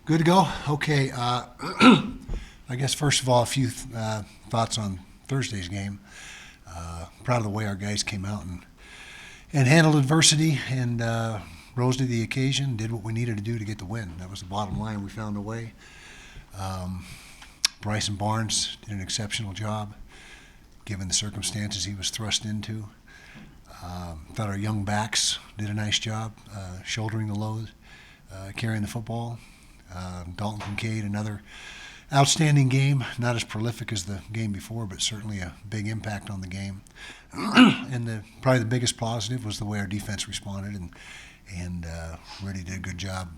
Good to go? Okay. I guess first of all, a few thoughts on Thursday's game. Proud of the way our guys came out and handled adversity and rose to the occasion, did what we needed to do to get the win. That was the bottom line. We found a way. Bryson Barnes did an exceptional job given the circumstances he was thrust into. Thought our young backs did a nice job shouldering the load, carrying the football. Dalton Kincaid, another outstanding game, not as prolific as the game before, but certainly a big impact on the game. And probably the biggest positive was the way our defense responded and really did a good job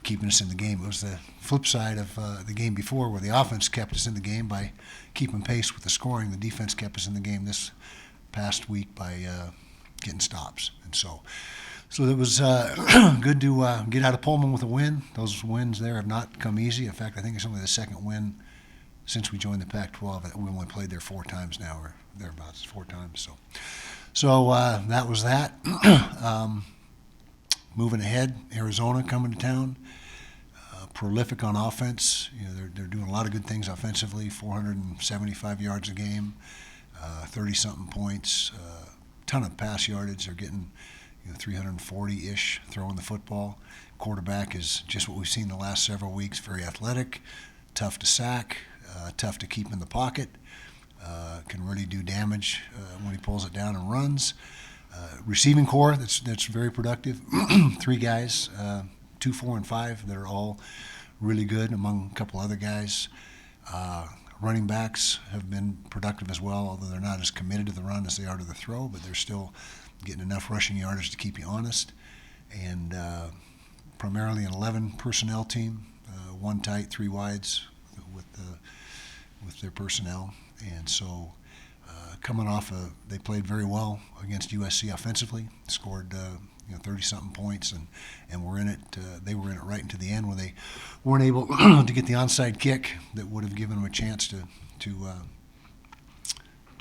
keeping us in the game. It was the flip side of the game before, where the offense kept us in the game by keeping pace with the scoring. The defense kept us in the game this past week by getting stops. And so it was good to get out of Pullman with a win. Those wins there have not come easy. In fact, I think it's only the second win since we joined the Pac-12. We only played there 4 times now, or thereabouts, 4 times. So that was that. Moving ahead, Arizona coming to town. Prolific on offense. You know, they're doing a lot of good things offensively. 475 yards a game, 30-something points, ton of pass yardage. They're getting 340-ish throwing the football. Quarterback is just what we've seen the last several weeks. Very athletic, tough to sack, tough to keep in the pocket. Can really do damage when he pulls it down and runs. Receiving core that's very productive. 3 guys, 2, 4, and 5 that are all really good among a couple other guys. Running backs have been productive as well, although they're not as committed to the run as they are to the throw, but they're still getting enough rushing yardage to keep you honest. And primarily an 11 personnel team, 1 tight, 3 wides with their personnel. And so coming off they played very well against USC offensively, scored 30-something points, and were in it. They were in it right into the end when they weren't able to get the onside kick that would have given them a chance to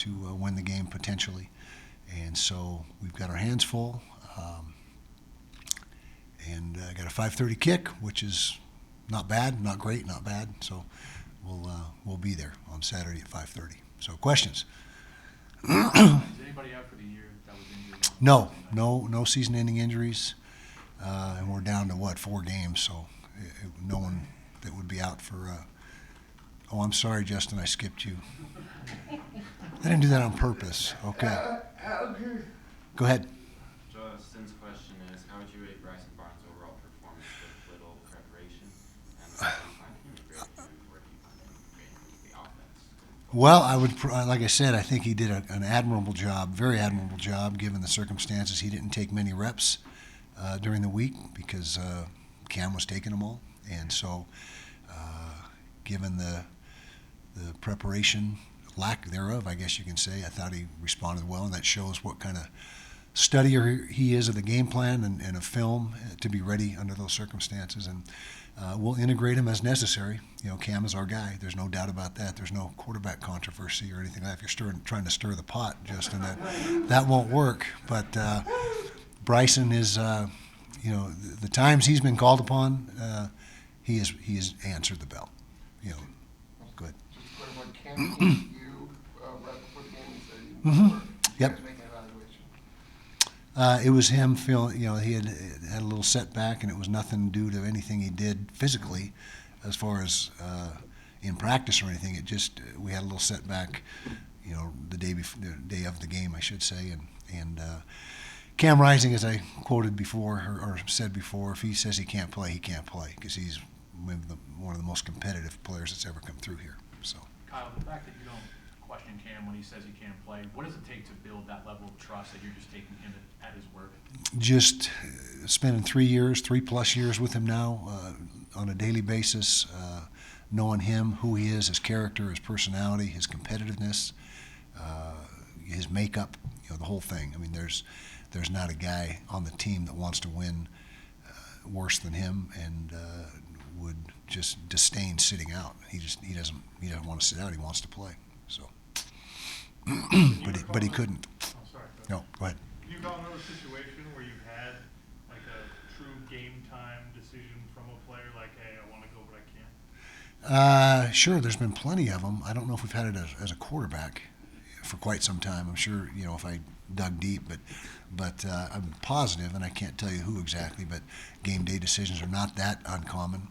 win the game potentially. And so we've got our hands full, and got a 5:30 kick, which is not bad, not great, not bad. So we'll be there on Saturday at 5:30. So questions? Is anybody out for the year that was injured? No season-ending injuries, and we're down to 4 games. So no one that would be out for. Oh, I'm sorry, Justin, I skipped you. I didn't do that on purpose. Okay. Go ahead. Justin's question is, how would you rate Bryson Barnes' overall performance with little preparation? And how do you find him integrated, and where do you find him integrated into the offense? Well, I would, like I said, I think he did an admirable job, very admirable job, given the circumstances. He didn't take many reps during the week because Cam was taking them all, and so given the preparation, lack thereof, I guess you can say, I thought he responded well, and that shows what kind of studier he is of the game plan and of film to be ready under those circumstances. And we'll integrate him as necessary. Cam is our guy. There's no doubt about that. There's no quarterback controversy or anything like that. If you're trying to stir the pot, Justin, that won't work. But Bryson is, the times he's been called upon, he has answered the bell. Good. Just a quick one. Cam came to you right before the game and said you were Yep. making an evaluation. It was him feeling, he had a little setback, and it was nothing due to anything he did physically as far as in practice or anything. It just, we had a little setback, the day of the game, I should say. And Cam Rising, as I quoted before, or said before, if he says he can't play, he can't play, because he's one of the most competitive players that's ever come through here. So, Kyle, the fact that you don't question Cam when he says he can't play, what does it take to build that level of trust that you're just taking him at his word? just spending 3+ years with him now on a daily basis, knowing him, who he is, his character, his personality, his competitiveness, his makeup, the whole thing. I mean, there's not a guy on the team that wants to win worse than him, and would just disdain sitting out. He doesn't want to sit out. He wants to play. So, but he couldn't. Oh, sorry. No, go ahead. Can you call another situation where you've had like a true game time decision from a player, like, hey, I want to go, but I Sure, there's been plenty of them. I don't know if we've had it as a quarterback for quite some time. I'm sure, if I dug deep, but I'm positive, and I can't tell you who exactly, but game day decisions are not that uncommon.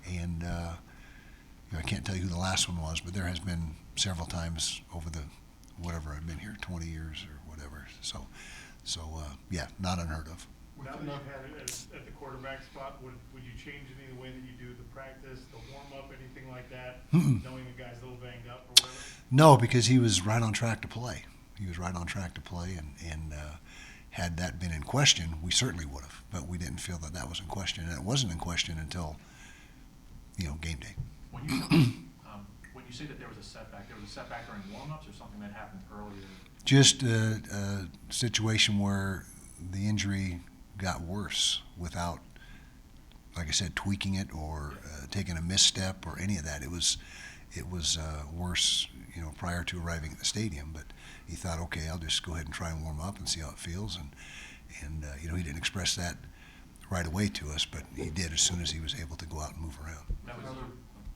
And I can't tell you who the last one was, but there has been several times over the whatever I've been here, 20 years or whatever. So yeah, not unheard of. Now that you've had it at the quarterback spot, would you change any of the way that you do the practice, the warm-up, anything like that, knowing the guy's a little banged up or whatever? No, because he was right on track to play. He was right on track to play, and had that been in question, we certainly would have. But we didn't feel that was in question, and it wasn't in question until game day. When you say that there was a setback during warm-ups or something that happened earlier? Just a situation where the injury got worse without, like I said, tweaking it or taking a misstep or any of that. It was worse, prior to arriving at the stadium. But he thought, okay, I'll just go ahead and try and warm up and see how it feels. And he didn't express that right away to us, but he did as soon as he was able to go out and move around. That was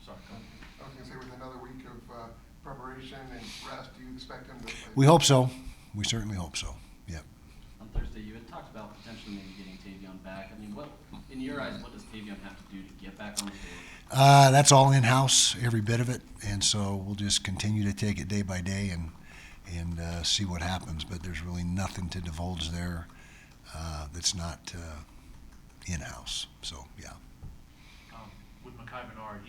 sorry, go ahead. I was gonna say, with another week of preparation and rest, do you expect him to play? We hope so. We certainly hope so. Yep. On Thursday, you had talked about potentially maybe getting Tavion back. I mean, what, in your eyes, what does Tavion have to do to get back on the field? That's all in-house, every bit of it, and so we'll just continue to take it day by day and see what happens. But there's really nothing to divulge there that's not in-house. So yeah. With Mekhi Bernard,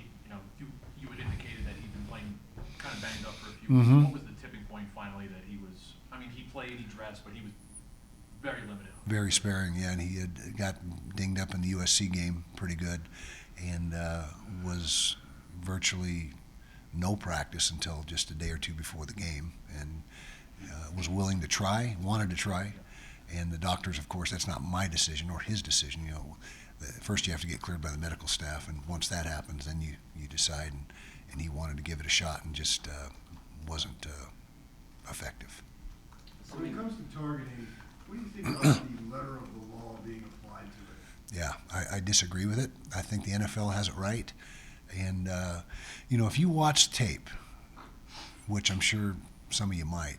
you had indicated that he'd been playing kind of banged up for a few Mhm. weeks. What was the tipping point finally that he was? I mean, he played, he dressed, but he was very limited. Very sparing, yeah, and he had got dinged up in the USC game pretty good, and was virtually no practice until just a day or two before the game, and was willing to try, wanted to try, and the doctors, of course, that's not my decision or his decision. First you have to get cleared by the medical staff, and once that happens, then you decide, and he wanted to give it a shot and just wasn't effective. When it comes to targeting, what do you think about the letter of the law being applied to it? Yeah, I disagree with it. I think the NFL has it right. And, if you watch tape, which I'm sure some of you might,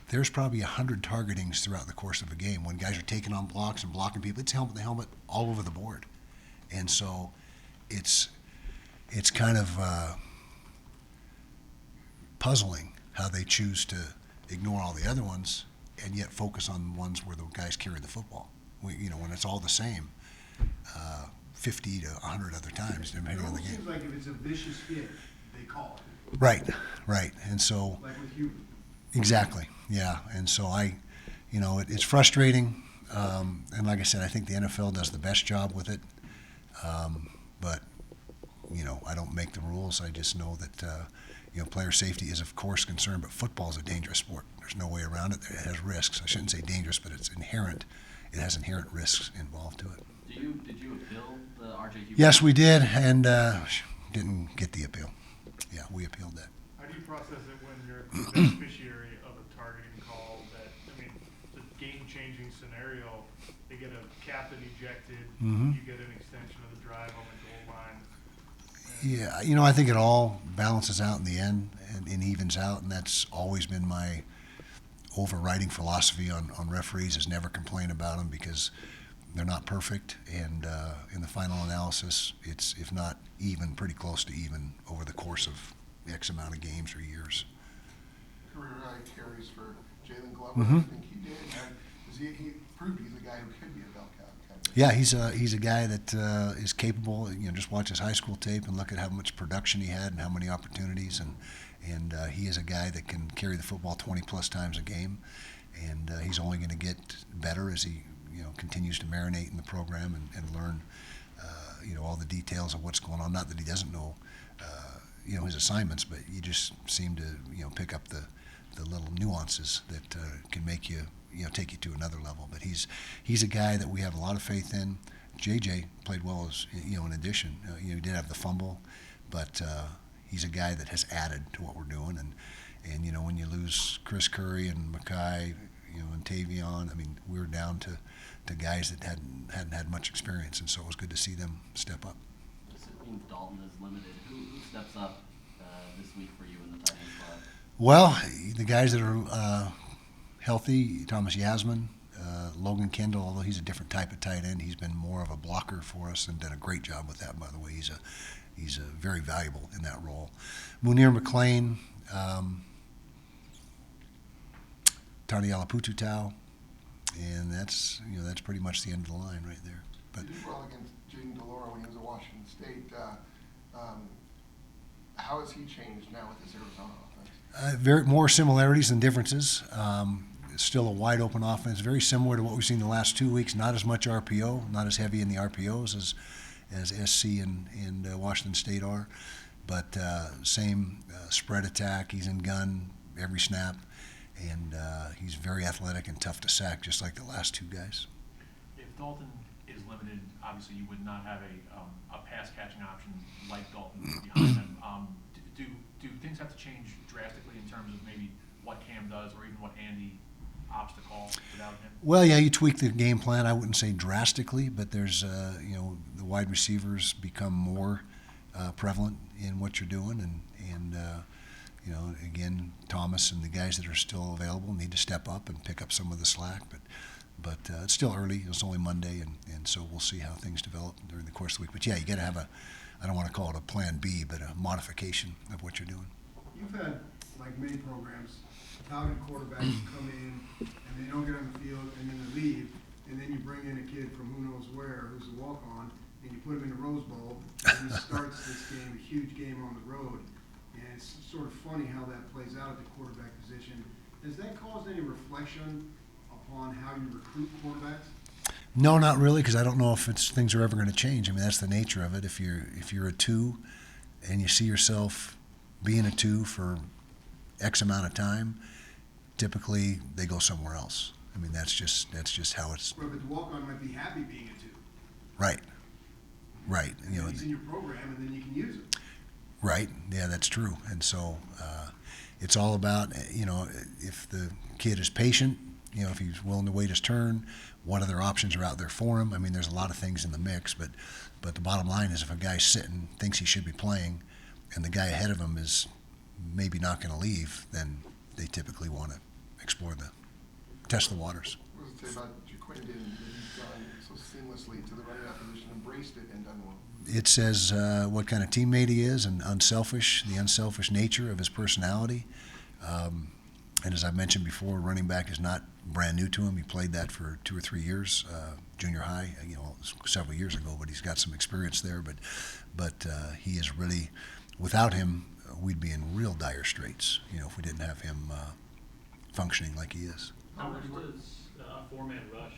there's probably 100 targetings throughout the course of a game when guys are taking on blocks and blocking people. It's helmet to helmet all over the board. And so it's kind of puzzling how they choose to ignore all the other ones and yet focus on ones where the guys carry the football. When it's all the same, 50 to 100 other times, It depending on the almost game. seems like if it's a vicious hit, they call it, Right. And so, like with Hubert. exactly, yeah. And so it's frustrating. And like I said, I think the NFL does the best job with it. But, I don't make the rules. I just know that, player safety is, of course, concerned, but football is a dangerous sport. There's no way around it. It has risks. I shouldn't say dangerous, but it's inherent. It has inherent risks involved to it. Did you appeal the R.J. Hubert? Yes, we did, and didn't get the appeal. Yeah, we appealed that. How do you process it when you're the beneficiary of a targeting call that, it's a game-changing scenario, they get a captain ejected, Mhm. you get an extension of the drive on the goal line. And Yeah, I think it all balances out in the end and evens out, and that's always been my overriding philosophy on referees is never complain about them because they're not perfect, and in the final analysis, it's, if not even, pretty close to even over the course of X amount of games or years. Career high carries for Jalen Glover, Mhm. I think he did. He proved he's a guy who could be a bell cow candidate. Yeah, he's a guy that is capable. Just watch his high school tape and look at how much production he had and how many opportunities, and he is a guy that can carry the football 20 plus times a game, and he's only going to get better as he continues to marinate in the program and learn all the details of what's going on. Not that he doesn't know his assignments, but you just seem to pick up the little nuances that can make you take you to another level. But he's a guy that we have a lot of faith in. JJ played well as in addition. He did have the fumble, but he's a guy that has added to what we're doing. And when you lose Chris Curry and Mekhi, and Tavion, we were down to guys that hadn't had much experience, and so it was good to see them step up. being Dalton is limited, who steps up this week for you in the tight end spot? Well, the guys that are healthy, Thomas Yasmin, Logan Kendall, although he's a different type of tight end, he's been more of a blocker for us and done a great job with that, by the way. He's very valuable in that role. Munir McLean, Tani Alapututau, and that's pretty much the end of the line right there. But You did well against Jaden Delora when he was at Washington State. How has he changed now with this Arizona offense? more similarities than differences. It's still a wide open offense, very similar to what we've seen the last 2 weeks. Not as much RPO, not as heavy in the RPOs as SC and Washington State are, but same spread attack. He's in gun every snap, and he's very athletic and tough to sack, just like the last two guys. If Dalton is limited, obviously you would not have a pass catching option like Dalton behind him. Do things have to change drastically in terms of maybe what Cam does or even what Andy opts to call without him? Well, yeah, you tweak the game plan. I wouldn't say drastically, but there's, the wide receivers become more prevalent in what you're doing, and again, Thomas and the guys that are still available need to step up and pick up some of the slack. But it's still early. It's only Monday, and so we'll see how things develop during the course of the week. But yeah, you got to have I don't want to call it a plan B, but a modification of what you're doing. You've had, like many programs, talented quarterbacks come in and they don't get on the field and then they leave, and then you bring in a kid from who knows where who's a walk-on and you put him in the Rose Bowl and he starts this game, a huge game on the road. And it's sort of funny how that plays out at the quarterback position. Has that caused any reflection upon how you recruit quarterbacks? No, not really, because I don't know if things are ever going to change. I mean, that's the nature of it. If you're a 2 and you see yourself being a 2 for X amount of time, typically they go somewhere else. I mean, that's just how it's. Well, but the walk-on might be happy being a 2. Right. And then he's in your program, and then you can use it. Right. Yeah, that's true. And so it's all about, if the kid is patient, if he's willing to wait his turn, what other options are out there for him. I mean, there's a lot of things in the mix, but the bottom line is if a guy's sitting, thinks he should be playing, and the guy ahead of him is maybe not going to leave, then they typically want to test the waters. What does it say about Jaquindon that he's gone so seamlessly to the running back position, embraced it, and done well? It says what kind of teammate he is and the unselfish nature of his personality. And as I mentioned before, running back is not brand new to him. He played that for 2 or 3 years, junior high, several years ago, but he's got some experience there. But he is really, without him, we'd be in real dire straits, if we didn't have him functioning like he is. How much does a four-man rush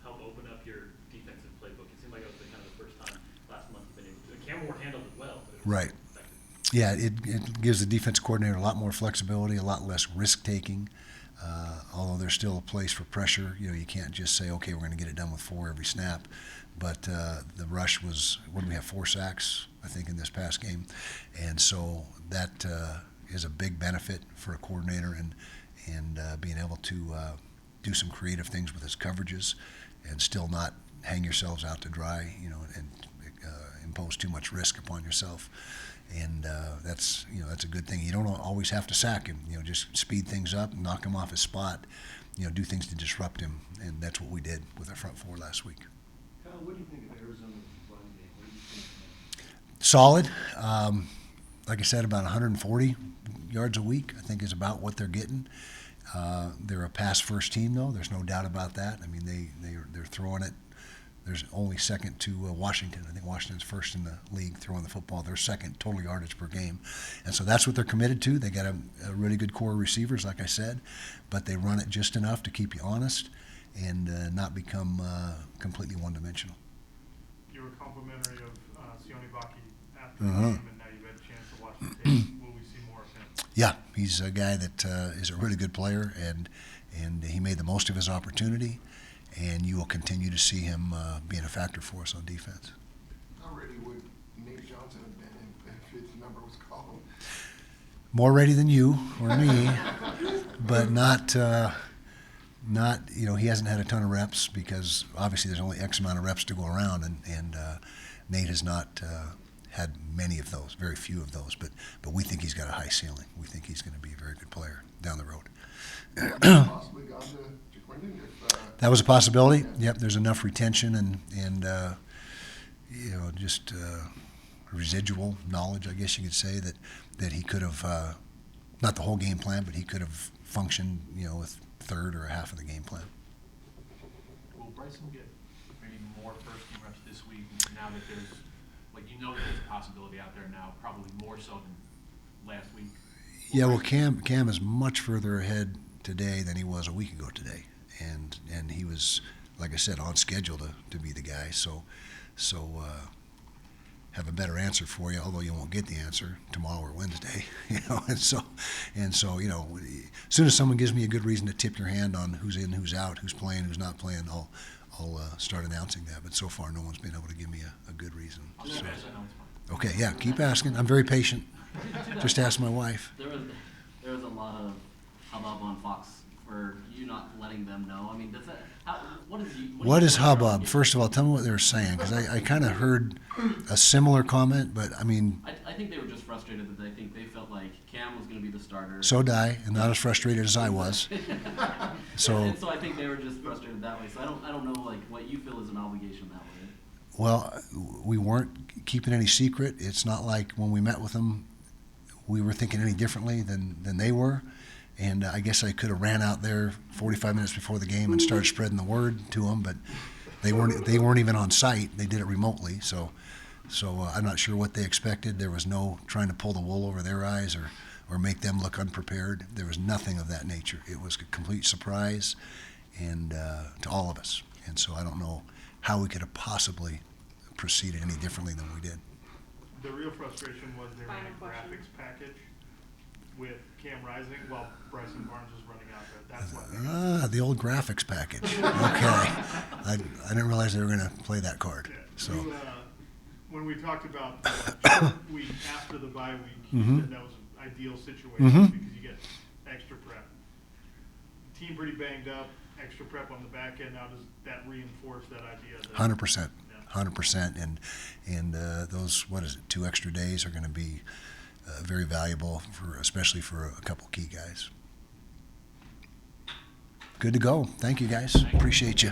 help open up your defensive playbook? It seemed like it was kind of the first time last month you've been able to. Cam Ward handled it well, but it was Right. effective. Yeah, it gives the defense coordinator a lot more flexibility, a lot less risk-taking. Although there's still a place for pressure. You can't just say, okay, we're going to get it done with 4 every snap. But the rush was, what did we have, 4 sacks, I think, in this past game. And so that is a big benefit for a coordinator and being able to do some creative things with his coverages and still not hang yourselves out to dry, and impose too much risk upon yourself. And that's a good thing. You don't always have to sack him. Just speed things up, knock him off his spot. Do things to disrupt him, and that's what we did with our front 4 last week. Kyle, what do you think of Arizona's run game? What do you think? Solid. Like I said, about 140 yards a week, I think, is about what they're getting. They're a pass-first team, though. There's no doubt about that. I mean, they're throwing it. There's only second to Washington. I think Washington's first in the league throwing the football. They're second total yardage per game. And so that's what they're committed to. They got a really good core of receivers, like I said, but they run it just enough to keep you honest and not become completely one-dimensional. You were complimentary of Sione Baki after Uh-huh. the game, and now you've had a chance to watch the tape. Will we see more of him? Yeah, he's a guy that is a really good player, and he made the most of his opportunity, and you will continue to see him being a factor for us on defense. How ready would Nate Johnson have been if his number was called? More ready than you or me, but not he hasn't had a ton of reps because obviously there's only X amount of reps to go around, and Nate has not had many of those, very few of those, but we think he's got a high ceiling. We think he's going to be a very good player down the road. Possibly gone to Quinton if, That was a possibility. Yeah. Yep, there's enough retention and you know, just residual knowledge, I guess you could say, that he could have, not the whole game plan, but he could have functioned, you know, with third or a half of the game plan. Will Bryson get maybe more first team reps this week now that there's, like, you know that there's a possibility out there now, probably more so than last week? Yeah, well, Cam is much further ahead today than he was a week ago today, and he was, like I said, on schedule to be the guy. So have a better answer for you, although you won't get the answer tomorrow or Wednesday, you know. And so you know, as soon as someone gives me a good reason to tip your hand on who's in, who's out, who's playing, who's not playing, I'll start announcing that. But so far, no one's been able to give me a good reason. I'll So, just ask, I know it's fine. okay, yeah, keep asking. I'm very patient. Just ask my wife. There was a lot of hubbub on Fox for you not letting them know. I mean, does that, What is hubbub? First of all, tell me what they were saying, because I kind of heard a similar comment, but I mean, I think they were just frustrated that I think they felt like Cam was going to be the starter. so did I, and not as frustrated as I was. So, And so I think they were just frustrated that way. So I don't know like what you feel is an obligation that way. well, we weren't keeping any secret. It's not like when we met with them, we were thinking any differently than they were. And I guess I could have ran out there 45 minutes before the game and started spreading the word to them, but they weren't even on site. They did it remotely, so I'm not sure what they expected. There was no trying to pull the wool over their eyes or make them look unprepared. There was nothing of that nature. It was a complete surprise, and to all of us. And so I don't know how we could have possibly proceeded any differently than we did. The real frustration was they ran Final a question. graphics package with Cam Rising while Bryson Barnes was running out there. That's what. The old graphics package. Okay, I didn't realize they were going to play that card. Yeah, So. when we talked about the short week after the bye week, you Mhm. said that was an ideal situation Mhm. because you get extra prep. Team pretty banged up, extra prep on the back end. Now does that reinforce that idea? That, 100%, Yeah. 100%, and those, what is it, 2 extra days are going to be very valuable especially for a couple key guys. Good to go. Thank you guys. Appreciate you.